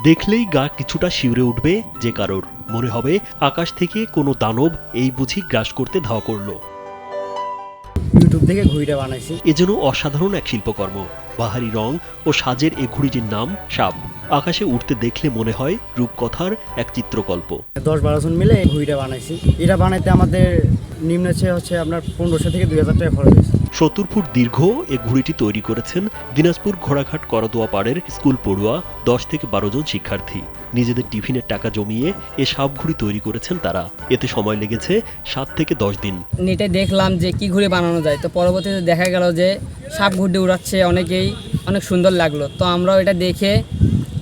দেখলেই গা কিছুটা শিউরে উঠবে যে কারোর, মনে হবে আকাশ থেকে কোনো দানব এই বুঝি গ্রাস করতে ধাওয়া করলো। ইউটিউব থেকে ঘুড়িটা বানাইছি। এ যেন অসাধারণ এক শিল্পকর্ম। বাহারি রং ও সাজের এ ঘুড়িটির নাম সাপ। আকাশে উঠতে দেখলে মনে হয় রূপকথার এক চিত্রকল্প। 10-12 জন মিলে এই ঘুড়িটা বানাইছি। এটা বানাইতে আমাদের নিম্ন হচ্ছে আপনার 1500 থেকে 2000 টাকা খরচ হয়েছে। 70 ফুট দীর্ঘ এ ঘুড়িটি তৈরি করেছেন দিনাজপুর ঘোড়াঘাট করদোয়া পাড়ের স্কুল পড়ুয়া 10 থেকে 12 জন শিক্ষার্থী। নিজেদের টিফিনের টাকা জমিয়ে এ সাপ ঘুড়ি তৈরি করেছেন তারা। এতে সময় লেগেছে 7 থেকে 10 দিন। নেটে দেখলাম যে কি ঘুড়ি বানানো যায়, তো পরবর্তীতে দেখা গেল যে সাপ ঘুড়ি উড়াচ্ছে অনেকেই, অনেক সুন্দর লাগলো। তো আমরাও এটা দেখে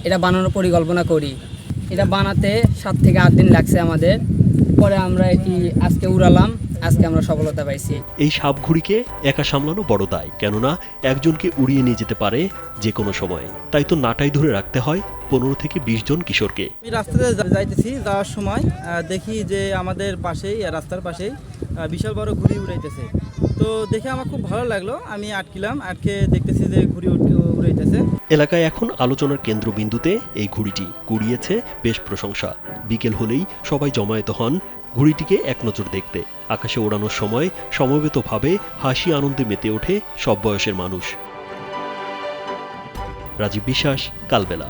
এটা বানানোর পরিকল্পনা করি। এটা বানাতে 7 থেকে 8 দিন লাগছে আমাদের। পরে আমরা এটি আজকে উড়ালাম, আজকে আমরা সফলতা পাইছি। এই সাপ ঘুড়িকে একা সামলানো বড় দায়, কেননা একজনকে উড়িয়ে নিয়ে যেতে পারে যে কোনো সময়। তাই তো নাটাই ধরে রাখতে হয় 15 থেকে 20 জন কিশোরকে। আমি রাস্তাতে যাইতেছি, যাওয়ার সময় দেখি যে আমাদের পাশেই, রাস্তার পাশেই বিশাল বড় ঘুড়ি উড়াইতেছে। তো দেখে আমার খুব ভালো লাগলো। আমি আটকে দেখতেছি যে ঘুড়ি উড়াইতেছে। এলাকায় এখন আলোচনার কেন্দ্রবিন্দুতে এই ঘুড়িটি কুড়িয়েছে বেশ প্রশংসা। বিকেল হলেই সবাই জমায়েত হন ঘুড়িটিকে এক নজর দেখতে। আকাশে ওড়ানোর সময় সমবেতভাবে হাসি আনন্দে মেতে ওঠে সব বয়সের মানুষ। রাজীব বিশ্বাস, কালবেলা।